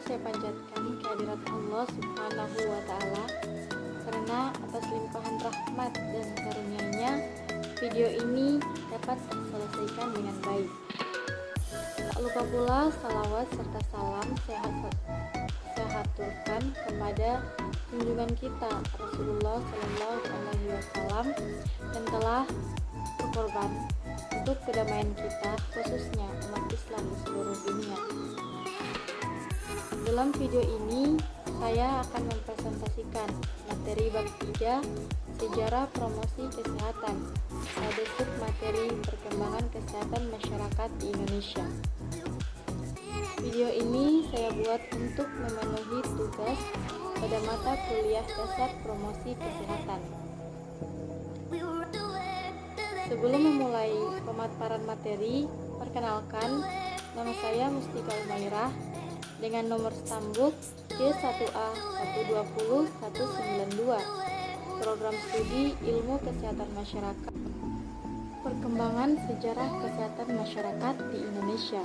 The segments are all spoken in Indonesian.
saya panjatkan kehadirat Allah Subhanahu wa Ta'ala, karena atas limpahan rahmat dan karunia-Nya video ini dapat terselesaikan dengan baik. Tak lupa pula salawat serta salam saya haturkan kepada junjungan kita Rasulullah Shallallahu Alaihi Wasallam yang telah berkorban untuk kedamaian kita, khususnya umat Islam di seluruh dunia. Dalam video ini saya akan mempresentasikan materi bab 3 sejarah promosi kesehatan pada submateri perkembangan kesehatan masyarakat di Indonesia. Video ini saya buat untuk memenuhi tugas pada mata kuliah dasar promosi kesehatan. Sebelum memulai pemaparan materi, perkenalkan, nama saya Mustika Umairah dengan nomor stambuk C1A 120 192, program studi Ilmu Kesehatan Masyarakat. Perkembangan sejarah kesehatan masyarakat di Indonesia.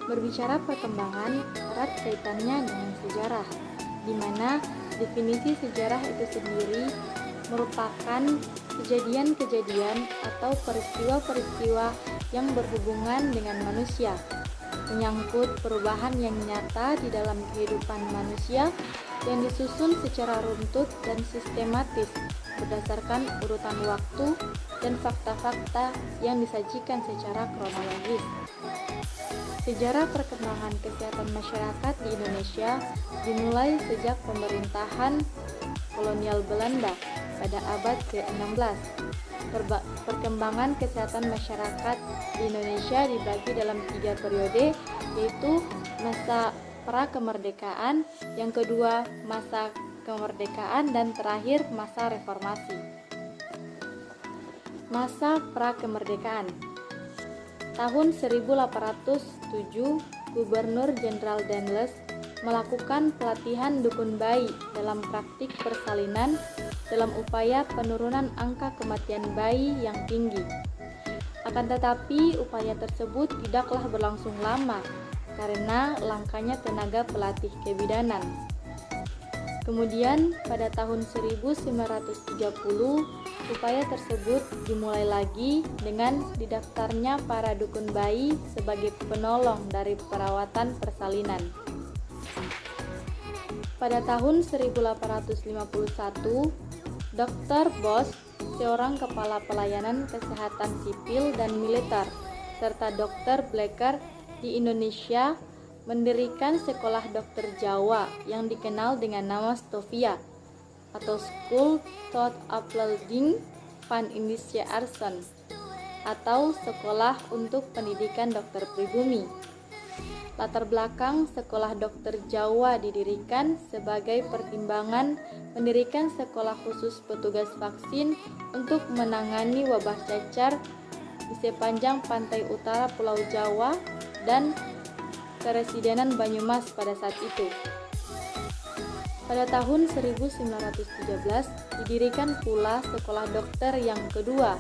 Berbicara perkembangan, erat kaitannya dengan sejarah, di mana definisi sejarah itu sendiri merupakan kejadian-kejadian atau peristiwa-peristiwa yang berhubungan dengan manusia, menyangkut perubahan yang nyata di dalam kehidupan manusia yang disusun secara runtut dan sistematis berdasarkan urutan waktu dan fakta-fakta yang disajikan secara kronologis. Sejarah perkembangan kesehatan masyarakat di Indonesia dimulai sejak pemerintahan kolonial Belanda pada abad ke-16. Perkembangan kesehatan masyarakat di Indonesia dibagi dalam 3 periode, yaitu masa pra-kemerdekaan, yang kedua masa kemerdekaan, dan terakhir masa reformasi. Masa pra-kemerdekaan. Tahun 1807, Gubernur Jenderal Daniels melakukan pelatihan dukun bayi dalam praktik persalinan dalam upaya penurunan angka kematian bayi yang tinggi. Akan tetapi, upaya tersebut tidaklah berlangsung lama karena langkanya tenaga pelatih kebidanan. Kemudian, pada tahun 1930, upaya tersebut dimulai lagi dengan didaftarnya para dukun bayi sebagai penolong dari perawatan persalinan. Pada tahun 1851, Dr. Bos, seorang kepala pelayanan kesehatan sipil dan militer, serta Dr. Blecker di Indonesia mendirikan sekolah dokter Jawa yang dikenal dengan nama Stovia atau School tot Opleiding van Indische Artsen atau Sekolah untuk Pendidikan Dokter Pribumi. Latar belakang sekolah dokter Jawa didirikan sebagai pertimbangan mendirikan sekolah khusus petugas vaksin untuk menangani wabah cacar di sepanjang pantai utara Pulau Jawa dan Keresidenan Banyumas pada saat itu. Pada tahun 1913 didirikan pula sekolah dokter yang kedua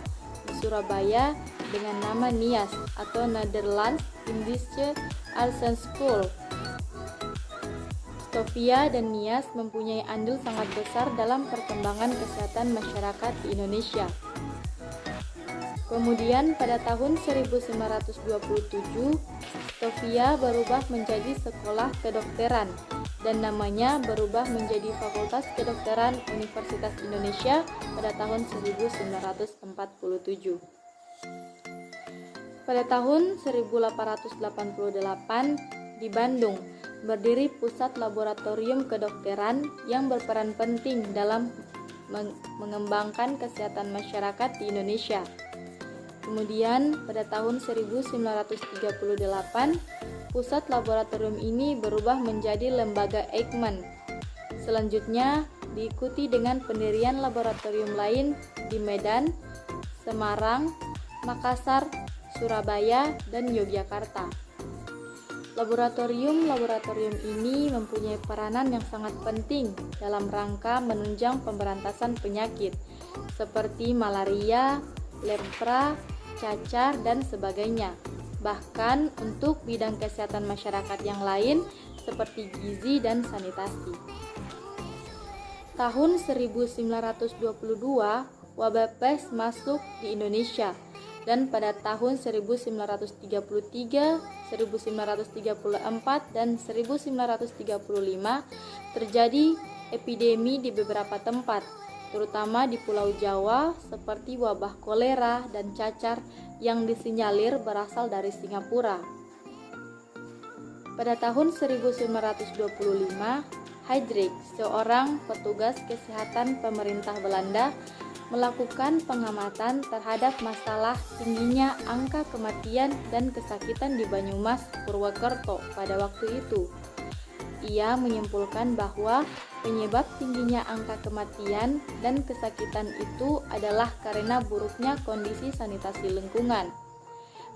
di Surabaya dengan nama NIAS atau Netherlands Indische Artsen School. Stovia dan NIAS mempunyai andil sangat besar dalam perkembangan kesehatan masyarakat di Indonesia. Kemudian pada tahun 1927, Stovia berubah menjadi Sekolah Kedokteran dan namanya berubah menjadi Fakultas Kedokteran Universitas Indonesia pada tahun 1947. Pada tahun 1888 di Bandung berdiri Pusat Laboratorium Kedokteran yang berperan penting dalam mengembangkan kesehatan masyarakat di Indonesia. Kemudian pada tahun 1938 pusat laboratorium ini berubah menjadi lembaga Eijkman. Selanjutnya diikuti dengan pendirian laboratorium lain di Medan, Semarang, Makassar, Surabaya, dan Yogyakarta. Laboratorium-laboratorium ini mempunyai peranan yang sangat penting dalam rangka menunjang pemberantasan penyakit seperti malaria, lepra, cacar, dan sebagainya. Bahkan untuk bidang kesehatan masyarakat yang lain seperti gizi dan sanitasi. Tahun 1922, wabah pes masuk di Indonesia, dan pada tahun 1933, 1934, dan 1935 terjadi epidemi di beberapa tempat, terutama di Pulau Jawa seperti wabah kolera dan cacar yang disinyalir berasal dari Singapura. Pada tahun 1925, Heydrich, seorang petugas kesehatan pemerintah Belanda, melakukan pengamatan terhadap masalah tingginya angka kematian dan kesakitan di Banyumas, Purwokerto pada waktu itu. Ia menyimpulkan bahwa penyebab tingginya angka kematian dan kesakitan itu adalah karena buruknya kondisi sanitasi lingkungan.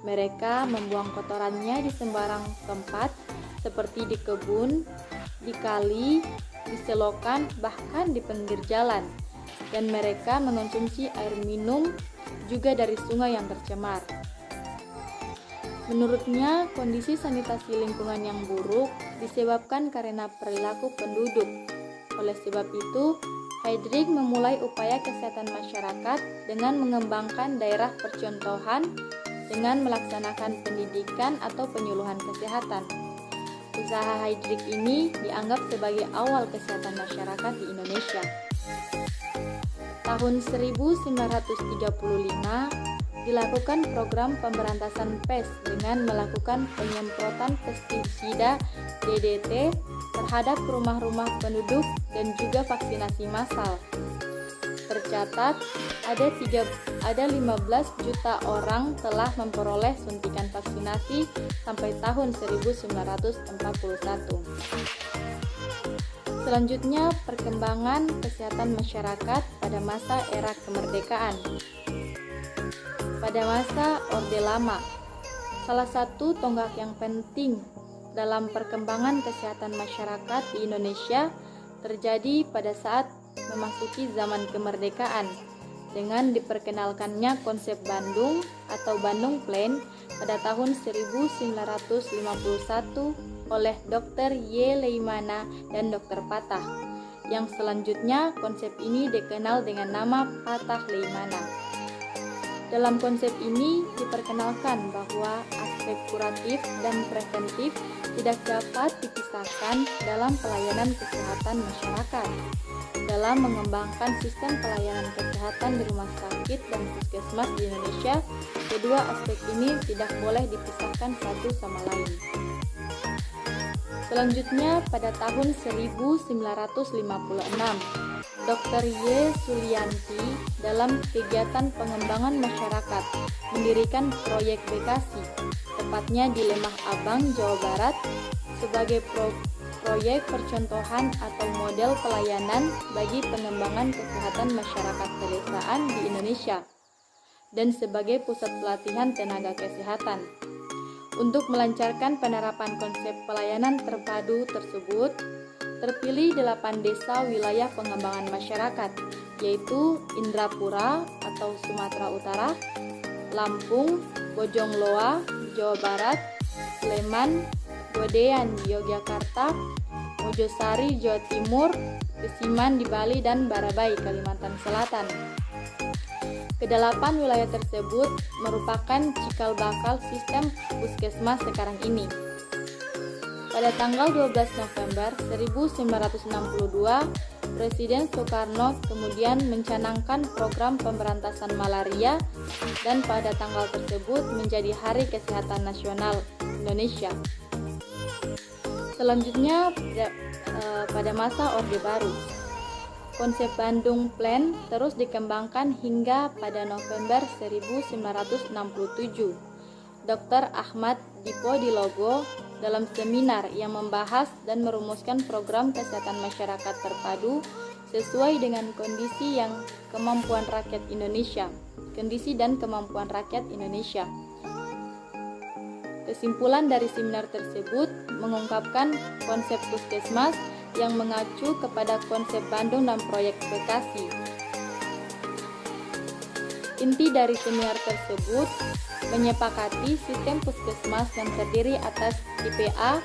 Mereka membuang kotorannya di sembarang tempat, seperti di kebun, di kali, di selokan, bahkan di pinggir jalan. Dan mereka mengonsumsi air minum juga dari sungai yang tercemar. Menurutnya, kondisi sanitasi lingkungan yang buruk disebabkan karena perilaku penduduk. Oleh sebab itu, Heydrich memulai upaya kesehatan masyarakat dengan mengembangkan daerah percontohan dengan melaksanakan pendidikan atau penyuluhan kesehatan. Usaha Heydrich ini dianggap sebagai awal kesehatan masyarakat di Indonesia. Tahun 1935 dilakukan program pemberantasan pes dengan melakukan penyemprotan pestisida DDT terhadap rumah-rumah penduduk dan juga vaksinasi massal. Tercatat ada 15 juta orang telah memperoleh suntikan vaksinasi sampai tahun 1941. Selanjutnya, perkembangan kesehatan masyarakat pada masa era kemerdekaan. Pada masa Orde Lama, salah satu tonggak yang penting dalam perkembangan kesehatan masyarakat di Indonesia terjadi pada saat memasuki zaman kemerdekaan dengan diperkenalkannya konsep Bandung atau Bandung Plan pada tahun 1951 oleh Dr. Y. Leimana dan Dr. Patah, yang selanjutnya konsep ini dikenal dengan nama Patah Leimana. Dalam konsep ini diperkenalkan bahwa aspek kuratif dan preventif tidak dapat dipisahkan dalam pelayanan kesehatan masyarakat. Dalam mengembangkan sistem pelayanan kesehatan di rumah sakit dan puskesmas di Indonesia, kedua aspek ini tidak boleh dipisahkan satu sama lain. Selanjutnya, pada tahun 1956, Dr. Y. Sulianti dalam kegiatan pengembangan masyarakat mendirikan proyek Bekasi, tepatnya di Lemah Abang, Jawa Barat, sebagai proyek percontohan atau model pelayanan bagi pengembangan kesehatan masyarakat pedesaan di Indonesia dan sebagai pusat pelatihan tenaga kesehatan. Untuk melancarkan penerapan konsep pelayanan terpadu tersebut, terpilih 8 desa wilayah pengembangan masyarakat, yaitu Indrapura atau Sumatera Utara, Lampung, Bojongloa, Jawa Barat, Sleman, Godean di Yogyakarta, Mojosari, Jawa Timur, Kesiman di Bali, dan Barabai, Kalimantan Selatan. Kedelapan wilayah tersebut merupakan cikal bakal sistem puskesmas sekarang ini. Pada tanggal 12 November 1962, Presiden Soekarno kemudian mencanangkan program pemberantasan malaria dan pada tanggal tersebut menjadi Hari Kesehatan Nasional Indonesia. Selanjutnya, pada masa Orde Baru, konsep Bandung Plan terus dikembangkan hingga pada November 1967. Dr. Ahmad Dipodilogo dalam seminar yang membahas dan merumuskan program kesehatan masyarakat terpadu sesuai dengan kondisi dan kemampuan rakyat Indonesia. Kesimpulan dari seminar tersebut mengungkapkan konsep puskesmas yang mengacu kepada konsep Bandung dan proyek Bekasi. Inti dari seminar tersebut menyepakati sistem puskesmas yang terdiri atas IPA,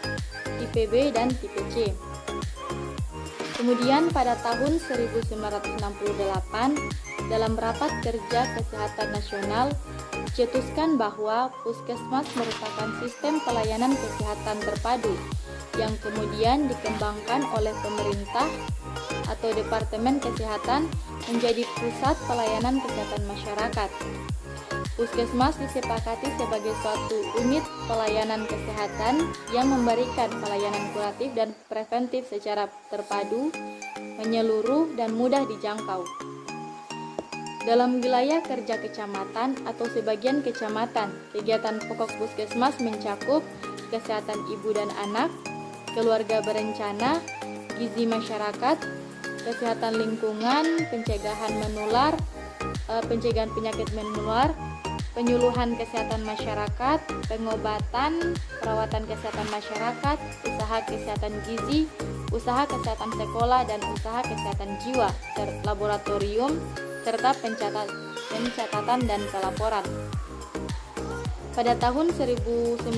tipe B, dan tipe C. Kemudian pada tahun 1968, dalam rapat kerja kesehatan nasional, dicetuskan bahwa puskesmas merupakan sistem pelayanan kesehatan terpadu yang kemudian dikembangkan oleh pemerintah atau Departemen Kesehatan menjadi pusat pelayanan kesehatan masyarakat. Puskesmas disepakati sebagai suatu unit pelayanan kesehatan yang memberikan pelayanan kuratif dan preventif secara terpadu, menyeluruh, dan mudah dijangkau. Dalam wilayah kerja kecamatan atau sebagian kecamatan, kegiatan pokok puskesmas mencakup kesehatan ibu dan anak, keluarga berencana, gizi masyarakat, kesehatan lingkungan, pencegahan penyakit menular, penyuluhan kesehatan masyarakat, pengobatan, perawatan kesehatan masyarakat, usaha kesehatan gizi, usaha kesehatan sekolah, dan usaha kesehatan jiwa, laboratorium, serta pencatatan dan pelaporan. Pada tahun 1969,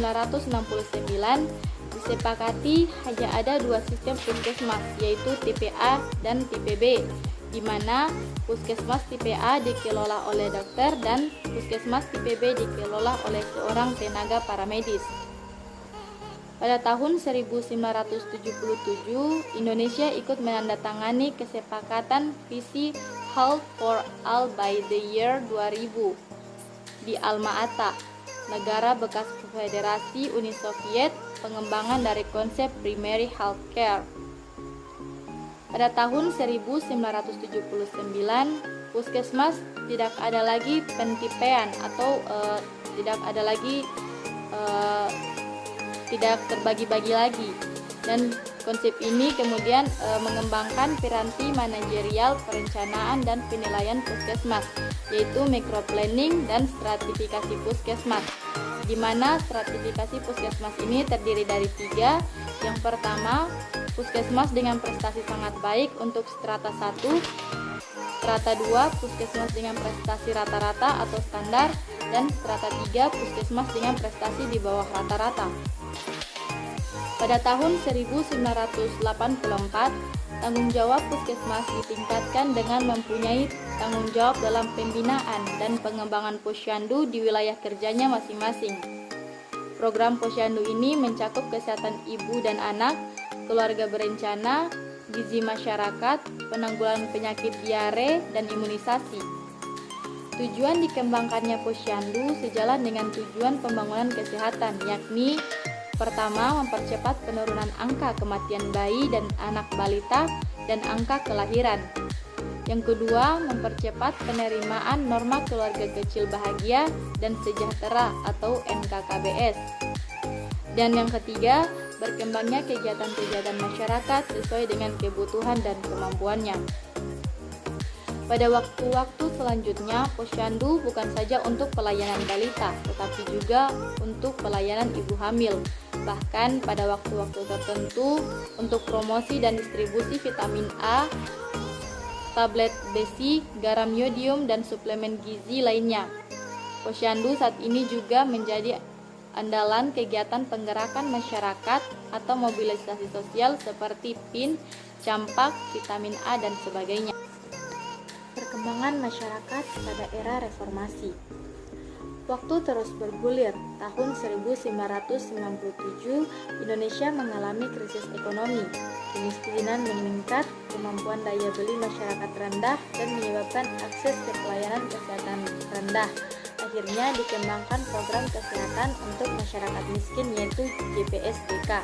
disepakati hanya ada dua sistem puskesmas, yaitu tipe A dan tipe B, di mana puskesmas tipe A dikelola oleh dokter dan puskesmas tipe B dikelola oleh seorang tenaga paramedis. Pada tahun 1977, Indonesia ikut menandatangani kesepakatan visi Health for All by the year 2000 di Alma-Ata, negara bekas Federasi Uni Soviet, pengembangan dari konsep primary health care. Pada tahun 1979, puskesmas tidak ada lagi pentipean atau tidak terbagi-bagi lagi, dan konsep ini kemudian mengembangkan piranti manajerial perencanaan dan penilaian puskesmas, yaitu microplanning dan stratifikasi puskesmas, di mana stratifikasi puskesmas ini terdiri dari 3. Yang pertama, puskesmas dengan prestasi sangat baik untuk strata 1, strata 2, puskesmas dengan prestasi rata-rata atau standar, dan strata 3, puskesmas dengan prestasi di bawah rata-rata. Pada tahun 1984, tanggung jawab puskesmas ditingkatkan dengan mempunyai tanggung jawab dalam pembinaan dan pengembangan posyandu di wilayah kerjanya masing-masing. Program posyandu ini mencakup kesehatan ibu dan anak, keluarga berencana, gizi masyarakat, penanggulangan penyakit diare, dan imunisasi. Tujuan dikembangkannya posyandu sejalan dengan tujuan pembangunan kesehatan, yakni pertama, mempercepat penurunan angka kematian bayi dan anak balita dan angka kelahiran. Yang kedua, mempercepat penerimaan norma keluarga kecil bahagia dan sejahtera atau NKKBS. Dan yang ketiga, berkembangnya kegiatan-kegiatan masyarakat sesuai dengan kebutuhan dan kemampuannya. Pada waktu-waktu selanjutnya, posyandu bukan saja untuk pelayanan balita, tetapi juga untuk pelayanan ibu hamil. Bahkan pada waktu-waktu tertentu untuk promosi dan distribusi vitamin A, tablet besi, garam yodium, dan suplemen gizi lainnya. Posyandu saat ini juga menjadi andalan kegiatan penggerakan masyarakat atau mobilisasi sosial seperti PIN, campak, vitamin A, dan sebagainya. Perkembangan masyarakat pada era reformasi. Waktu terus bergulir. Tahun 1997, Indonesia mengalami krisis ekonomi. Kemiskinan meningkat, kemampuan daya beli masyarakat rendah, dan menyebabkan akses ke pelayanan kesehatan rendah. Akhirnya dikembangkan program kesehatan untuk masyarakat miskin, yaitu JPSBK.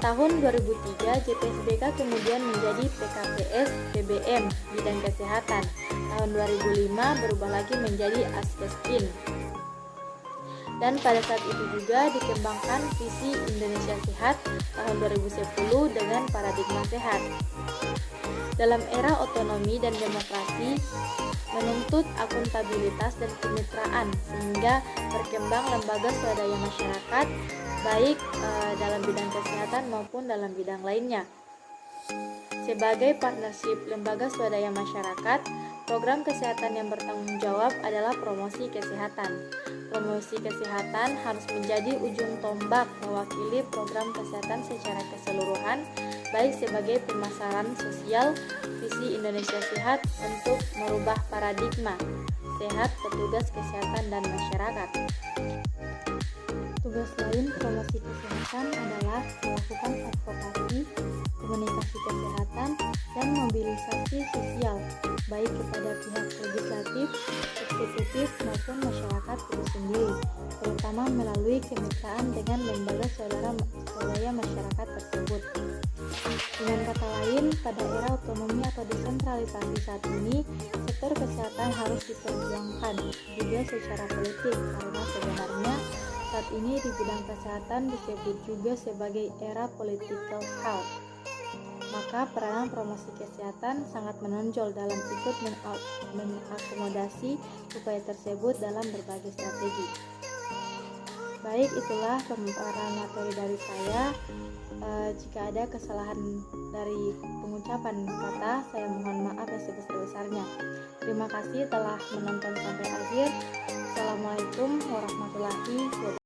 Tahun 2003, JPSBK kemudian menjadi PKPS BBM bidang kesehatan. Tahun 2005 berubah lagi menjadi Askestin. Dan pada saat itu juga dikembangkan visi Indonesia Sehat tahun 2010 dengan paradigma sehat. Dalam era otonomi dan demokrasi, menuntut akuntabilitas dan kemitraan sehingga berkembang lembaga swadaya masyarakat baik dalam bidang kesehatan maupun dalam bidang lainnya. Sebagai partnership lembaga swadaya masyarakat, program kesehatan yang bertanggung jawab adalah promosi kesehatan. Promosi kesehatan harus menjadi ujung tombak mewakili program kesehatan secara keseluruhan, baik sebagai pemasaran sosial visi Indonesia Sehat untuk merubah paradigma sehat petugas kesehatan dan masyarakat. Tugas lain promosi kesehatan adalah melakukan advokasi, komunikasi kesehatan, dan mobilisasi sosial, baik kepada pihak legislatif, eksekutif, maupun masyarakat itu sendiri, terutama melalui kemitraan dengan lembaga swadaya masyarakat tersebut. Dengan kata lain, pada era otonomi atau desentralisasi saat ini, sektor kesehatan harus diperjuangkan juga secara politik, karena sebenarnya saat ini di bidang kesehatan disebut juga sebagai era political health. Maka peranan promosi kesehatan sangat menonjol dalam ikut mengakomodasi upaya tersebut dalam berbagai strategi. Baik, itulah pemaparan materi dari saya. Jika ada kesalahan dari pengucapan kata, saya mohon maaf yang sebesar-besarnya. Terima kasih telah menonton sampai akhir. Assalamualaikum warahmatullahi wabarakatuh.